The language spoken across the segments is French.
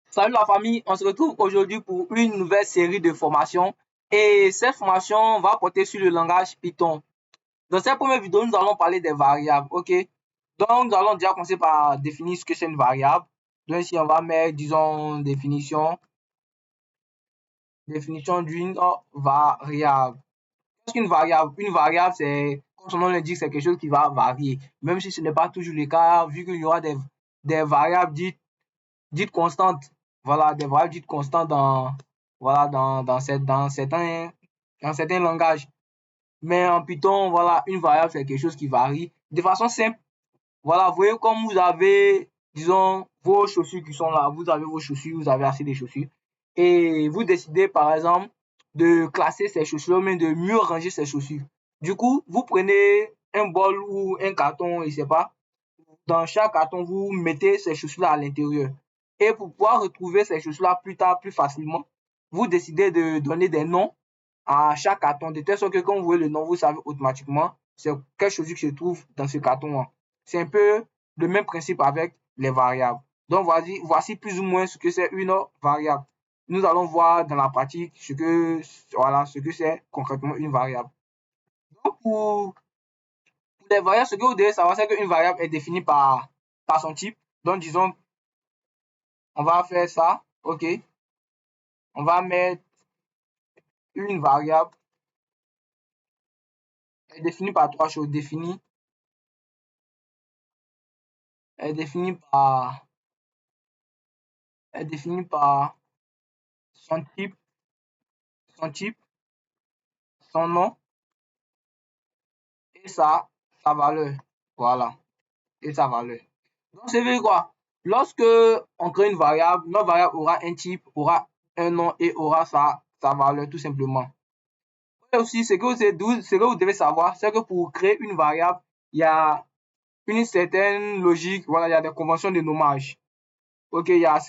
Salut la famille, on se retrouve aujourd'hui pour une nouvelle série de formations et cette formation va porter sur le langage Python. Dans cette première vidéo, nous allons parler des variables, ok? Donc, nous allons déjà commencer par définir ce que c'est une variable. Donc ici, on va mettre, disons, définition d'une variable. Qu'est-ce qu'une variable? Une variable, c'est, comme son nom l'indique, c'est quelque chose qui va varier. Même si ce n'est pas toujours le cas, vu qu'il y aura des variables dites constantes. Voilà, des variables dites constantes voilà, dans certains langages. Mais en Python, voilà, une variable, c'est quelque chose qui varie de façon simple. Voilà, vous voyez comme vous avez, disons, vos chaussures qui sont là, vous avez vos chaussures, vous avez assez de chaussures. Et vous décidez, par exemple, de classer ces chaussures, mais de mieux ranger ces chaussures. Du coup, vous prenez un bol ou un carton, je ne sais pas, dans chaque carton, vous mettez ces chaussures-là à l'intérieur. Et pour pouvoir retrouver ces chaussures-là plus tard, plus facilement, vous décidez de donner des noms à chaque carton, de telle sorte que quand vous voyez le nom, vous savez automatiquement c'est quelle chaussure qui se trouve dans ce carton-là. C'est un peu le même principe avec les variables. Donc voici plus ou moins ce que c'est une variable. Nous allons voir dans la pratique ce que c'est concrètement une variable. Donc pour les variables, ce que vous devez savoir, c'est qu'une variable est définie par son type. Donc, disons, on va faire ça. OK. On va mettre une variable. Elle est définie par trois choses. Elle est définie par son type, son type, son nom et sa valeur. Voilà. Et sa valeur. Donc, ça veut dire quoi? Lorsque on crée une variable, notre variable aura un type, aura un nom et aura sa valeur, tout simplement. Et aussi, ce que vous devez savoir, c'est que pour créer une variable, il y a une certaine logique, voilà, il y a des conventions de nommage. Ok, il y a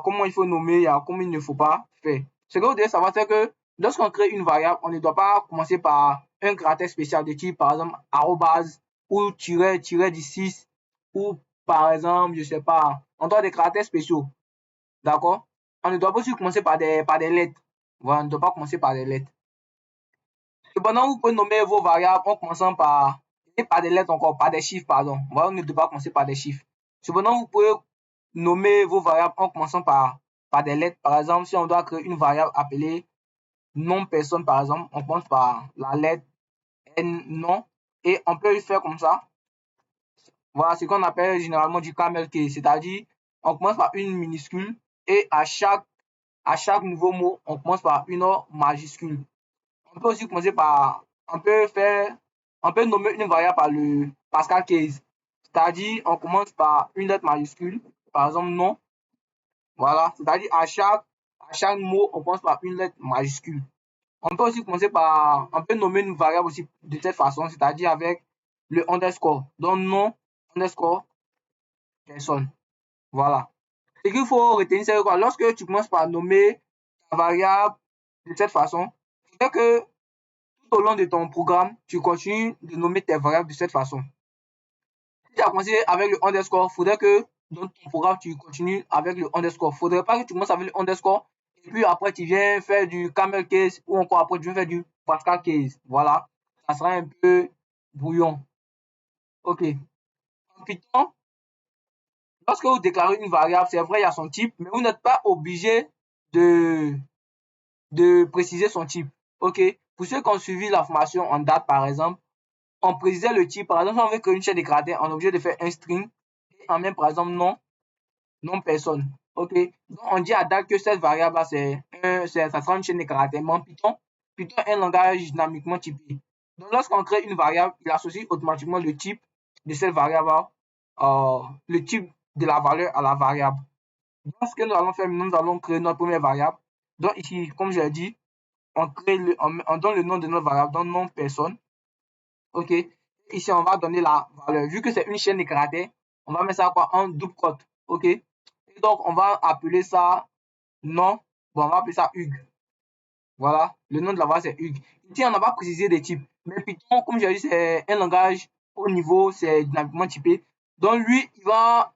comment il faut nommer, il y a comment il ne faut pas faire. Ce que vous devez savoir, c'est que lorsqu'on crée une variable, on ne doit pas commencer par un caractère spécial de type, par exemple, arrobase ou tiret du 6 ou par exemple, je sais pas, on doit des caractères spéciaux. D'accord? On ne doit pas aussi commencer par des lettres. Voilà, on ne doit pas commencer par des lettres. Cependant, vous pouvez nommer vos variables en commençant et par des lettres encore, par des chiffres, pardon. Voilà, on ne doit pas commencer par des chiffres. Cependant, vous pouvez nommer vos variables en commençant par des lettres. Par exemple, si on doit créer une variable appelée nom personne, par exemple, on commence par la lettre N, nom, et on peut le faire comme ça. Voilà ce qu'on appelle généralement du camel case, c'est-à-dire on commence par une minuscule et à chaque nouveau mot, on commence par une majuscule. On peut aussi commencer on peut nommer une variable par le Pascal case. C'est-à-dire, on commence par une lettre majuscule, par exemple nom. Voilà. C'est-à-dire, à chaque mot, on commence par une lettre majuscule. On peut aussi on peut nommer une variable aussi de cette façon, c'est-à-dire avec le underscore. Donc, nom, underscore, personne. Voilà. Ce qu'il faut retenir, c'est quoi? Lorsque tu commences par nommer ta variable de cette façon, c'est que tout au long de ton programme, tu continues de nommer tes variables de cette façon. Si tu as commencé avec le underscore, il faudrait que dans ton programme, tu continues avec le underscore. Il ne faudrait pas que tu commences avec le underscore et puis après, tu viens faire du camel case ou encore après, tu viens faire du Pascal case. Voilà. Ça sera un peu brouillon. OK. En Python, lorsque vous déclarez une variable, c'est vrai, il y a son type, mais vous n'êtes pas obligé de, de préciser son type. OK. Pour ceux qui ont suivi la formation en date, par exemple, on précisait le type. Par exemple, si on veut créer une chaîne de caractères, on est obligé de faire un string et en même, par exemple, non personne. OK. Donc, on dit à date que cette variable-là, ça sera une chaîne de caractères. Mais en Python est un langage dynamiquement typé. Donc, lorsqu'on crée une variable, il associe automatiquement le type de cette variable-là, le type de la valeur à la variable. Donc, ce que nous allons faire, nous allons créer notre première variable. Donc, ici, comme je l'ai dit, on donne le nom de notre variable, donc nom personne. OK. Ici, on va donner la valeur. Vu que c'est une chaîne de caractères, on va mettre ça quoi en double quote. OK. Et donc, on va appeler ça nom. Bon, on va appeler ça Hugues. Voilà. Le nom de la variable, c'est Hugues. Ici, on n'a pas précisé des types. Mais Python, comme j'ai dit, c'est un langage haut niveau, c'est dynamiquement typé. Donc, lui, il va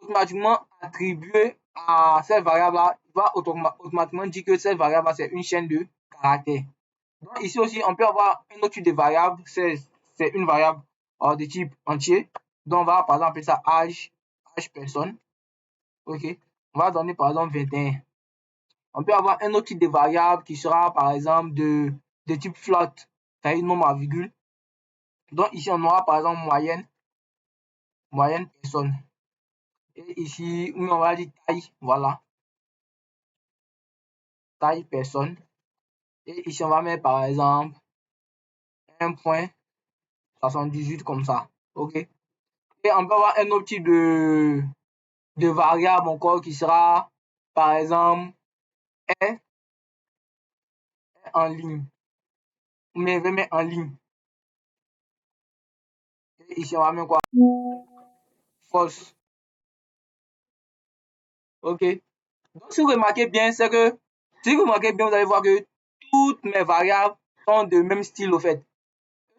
automatiquement attribuer à cette variable-là, il va automatiquement dire que cette variable-là, c'est une chaîne de caractères. Donc ici aussi, on peut avoir un autre type de variable, c'est une variable de type entier. Donc on va par exemple appeler ça âge personne. Ok. On va donner par exemple 21. On peut avoir un autre type de variable qui sera par exemple de type float, c'est-à-dire nombre à virgule. Donc ici, on aura par exemple moyenne personne. Et ici, on va dire taille, voilà, taille personne. Et ici, on va mettre par exemple 1.78 comme ça. Ok. Et on peut avoir un autre type de variable encore qui sera par exemple est en ligne. Mais je vais mettre en ligne. Et ici, on va mettre quoi? False. Ok. Donc, si vous remarquez bien, c'est que si vous remarquez bien, vous allez voir que toutes mes variables sont de même style au fait.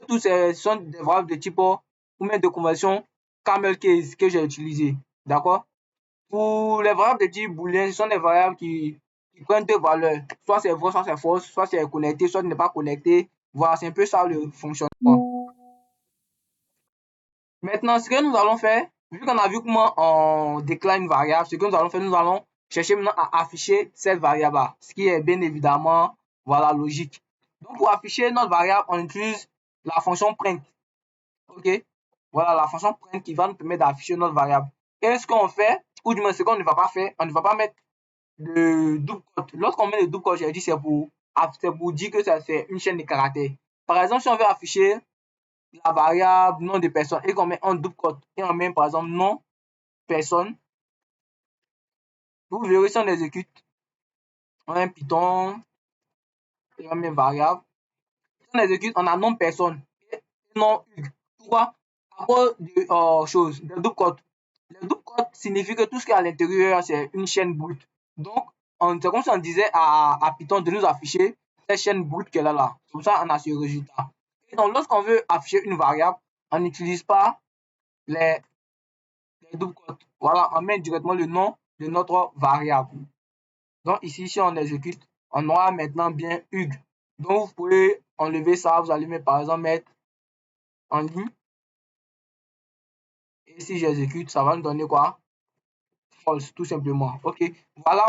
Tous ces sont des variables de type ou même de conversion camel case que j'ai utilisé. D'accord? Pour les variables de type boolean, ce sont des variables qui prennent deux valeurs. Soit c'est vrai, soit c'est faux, soit c'est connecté, soit n'est pas connecté. Voilà, c'est un peu ça le fonctionnement. Maintenant, ce que nous allons faire, vu qu'on a vu comment on déclare une variable, ce que nous allons faire, nous allons chercher maintenant à afficher cette variable-là, ce qui est bien évidemment, voilà, logique. Donc, pour afficher notre variable, on utilise la fonction print. OK? Voilà, la fonction print qui va nous permettre d'afficher notre variable. Et ce qu'on fait, ou du moins ce qu'on ne va pas faire, on ne va pas mettre de double quote. Lorsqu'on met le double quote, j'ai dit, c'est pour dire que c'est une chaîne de caractères. Par exemple, si on veut afficher la variable nom de personne et qu'on met un double quote et on met par exemple nom personne, vous verrez si on exécute, on a un Python et on met variable. Si on exécute, on a nom personne et nom Hugues. Pourquoi? À cause de de double quote. Le double quote signifie que tout ce qui est à l'intérieur, c'est une chaîne brute. Donc, c'est comme si on disait à Python de nous afficher cette chaîne brute qu'elle a là. Comme ça, on a ce résultat. Et donc, lorsqu'on veut afficher une variable, on n'utilise pas les double quotes. Voilà, on met directement le nom de notre variable. Donc ici, si on exécute, on aura maintenant bien Hugues. Donc vous pouvez enlever ça, vous allez mettre par exemple mettre en ligne. Et si j'exécute, ça va nous donner quoi? False, tout simplement. Ok. Voilà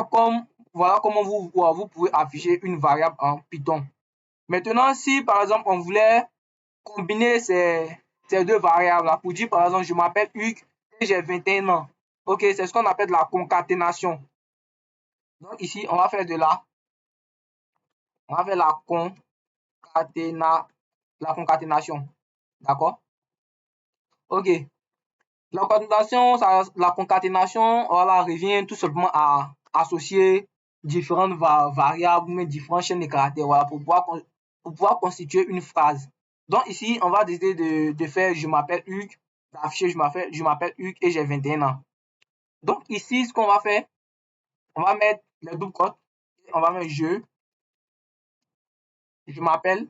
comment vous pouvez afficher une variable en Python. Maintenant, si par exemple on voulait combiner ces deux variables là pour dire par exemple je m'appelle Hugues et j'ai 21 ans. Ok, c'est ce qu'on appelle la concaténation. Donc ici, on va faire la concaténation. D'accord? Ok. La concaténation, voilà, revient tout simplement à associer différentes variables, mais différentes chaînes de caractères, voilà, pour pouvoir constituer une phrase. Donc ici, on va décider de faire je m'appelle Hugues, d'afficher je m'appelle Hugues et j'ai 21 ans. Donc ici, ce qu'on va faire, on va mettre les double quotes, on va mettre je m'appelle,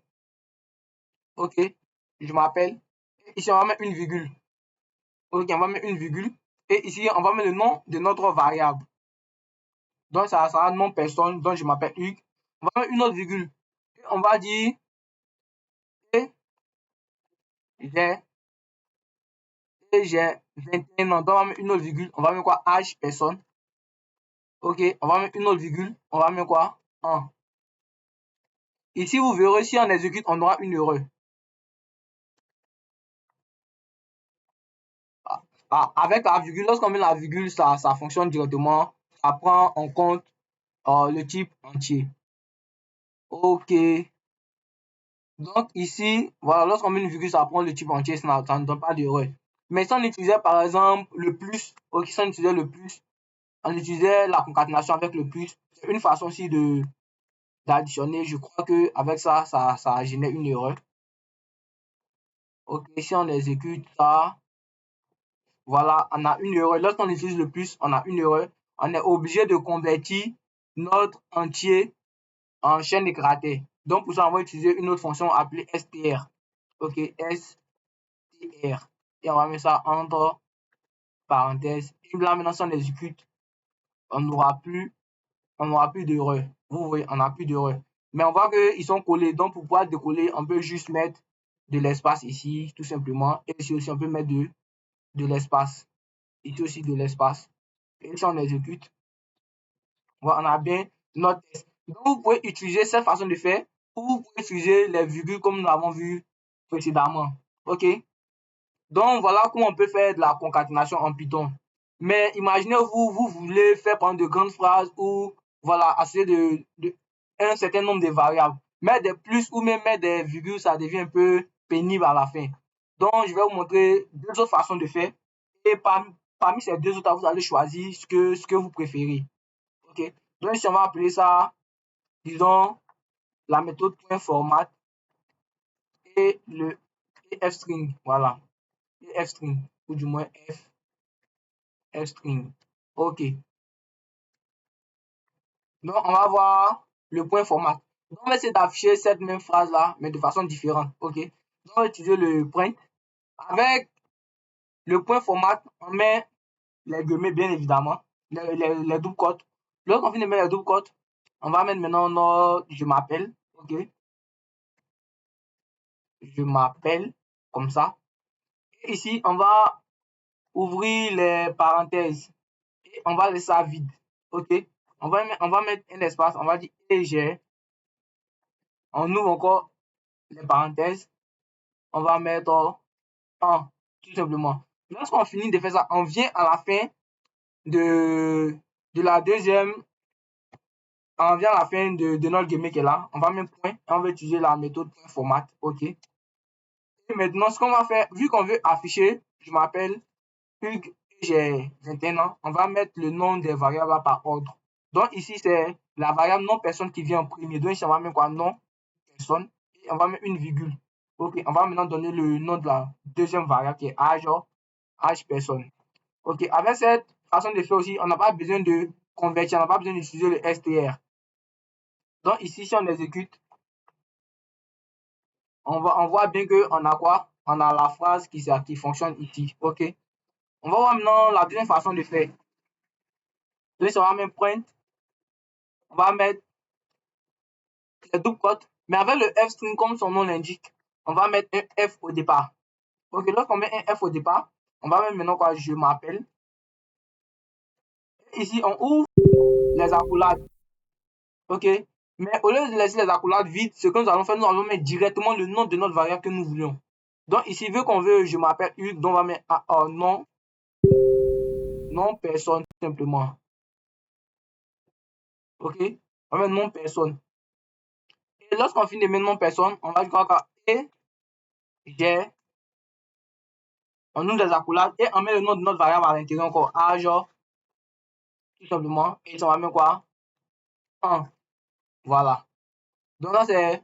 ok, je m'appelle. Ici, on va mettre une virgule. Ok, on va mettre une virgule. Et ici, on va mettre le nom de notre variable. Donc, ça sera nom personne, donc je m'appelle Hugues. On va mettre une autre virgule. Et on va dire et j'ai j'ai 21 ans. Donc, on va mettre une autre virgule. On va mettre quoi? Âge personne. Ok, on va mettre une autre virgule. On va mettre quoi? 1. Ici, vous verrez, si on exécute, on aura une erreur. Avec la virgule, lorsqu'on met la virgule, ça fonctionne directement. Ça prend en compte le type entier. Ok. Donc ici, voilà, lorsqu'on met une virgule, ça prend le type entier, ça ne donne pas d'erreur. Mais si on utilisait par exemple le plus, ok, si on utilisait le plus, on utilisait la concaténation avec le plus, c'est une façon aussi d'additionner. Je crois que avec ça génère une erreur. Ok, si on exécute ça, voilà, on a une erreur. Lorsqu'on utilise le plus, on a une erreur. On est obligé de convertir notre entier en chaîne de caractères. Donc pour ça, on va utiliser une autre fonction appelée str. Ok, str. Et on va mettre ça entre parenthèses. Et là, maintenant, si on exécute, on n'aura plus d'erreur. Vous voyez, on n'a plus d'erreur. Mais on voit qu'ils sont collés. Donc, pour pouvoir décoller, on peut juste mettre de l'espace ici, tout simplement. Et ici aussi, on peut mettre de l'espace. Ici aussi, de l'espace. Et si on exécute, voilà, on a bien notre test. Donc, vous pouvez utiliser cette façon de faire ou vous pouvez utiliser les virgules comme nous l'avons vu précédemment. OK? Donc, voilà comment on peut faire de la concaténation en Python. Mais imaginez-vous, vous voulez faire prendre de grandes phrases ou voilà, associer un certain nombre de variables. Mettre des plus ou même mettre des virgules, ça devient un peu pénible à la fin. Donc, je vais vous montrer deux autres façons de faire. Et parmi ces deux autres, vous allez choisir ce que vous préférez. OK? Donc, ici, on va appeler ça, disons, la méthode .format et le fstring. Voilà. Et fstring, ou du moins fstring. OK. Donc, on va voir le point format. Donc, on va essayer d'afficher cette même phrase-là, mais de façon différente. OK. Donc, on va utiliser le print. Avec le point format, on met les guillemets, bien évidemment, les doubles cotes. Lorsqu'on finit de mettre les doubles cotes, on va mettre maintenant notre je m'appelle. OK. Je m'appelle, comme ça. Et ici, on va ouvrir les parenthèses et on va laisser ça vide. OK. On va mettre un espace, on va dire et j'ai. On ouvre encore les parenthèses. On va mettre 1, tout simplement. Lorsqu'on finit de faire ça, on vient à la fin de la deuxième, on vient à la fin de notre guillemot qui est là. On va mettre point et on va utiliser la méthode format. OK. Et maintenant, ce qu'on va faire, vu qu'on veut afficher, je m'appelle Hugues et j'ai 21 ans, on va mettre le nom des variables par ordre. Donc ici, c'est la variable non personne qui vient en premier. Donc ici, on va mettre quoi? Non personne. Et on va mettre une virgule. OK. On va maintenant donner le nom de la deuxième variable qui est âge personne. OK. Avec cette façon de faire aussi, on n'a pas besoin de convertir, on n'a pas besoin d'utiliser le str. Donc ici, si on exécute, on voit bien qu'on a quoi? On a la phrase qui fonctionne ici. OK. On va voir maintenant la deuxième façon de faire. Donc, on va mettre print, on va mettre les doubles cotes, mais avec le f-string, comme son nom l'indique, on va mettre un F au départ. OK, lorsqu'on met un F au départ, on va mettre maintenant quoi? Je m'appelle. Ici, on ouvre les accolades. OK. Mais au lieu de laisser les accolades vides, ce que nous allons faire, nous allons mettre directement le nom de notre variable que nous voulons. Donc ici, vu qu'on veut, je m'appelle Hugues, donc on va mettre non personne, tout simplement. OK. On va mettre non personne. Et lorsqu'on finit de mettre non personne, on va dire quoi? Et j'ai, on ouvre les accolades et on met le nom de notre variable à l'intérieur encore, âge, tout simplement. Et ça va mettre quoi? 1. Voilà. Donc là, c'est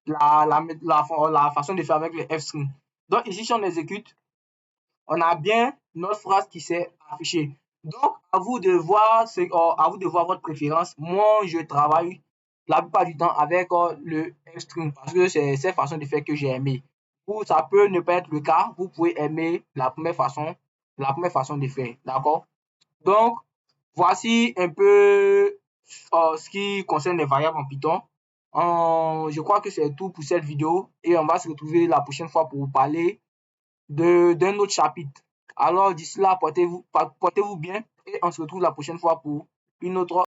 la façon de faire avec les f-string. Donc ici, si on exécute, on a bien notre phrase qui s'est affichée. Donc, à vous de voir votre préférence. Moi, je travaille la plupart du temps avec le f-string parce que c'est cette façon de faire que j'ai aimé. Ou ça peut ne pas être le cas. Vous pouvez aimer la première façon de faire. D'accord? Donc, voici un peu ce qui concerne les variables en Python. Je crois que c'est tout pour cette vidéo et on va se retrouver la prochaine fois pour vous parler d'un autre chapitre. Alors d'ici là, portez-vous bien et on se retrouve la prochaine fois pour une autre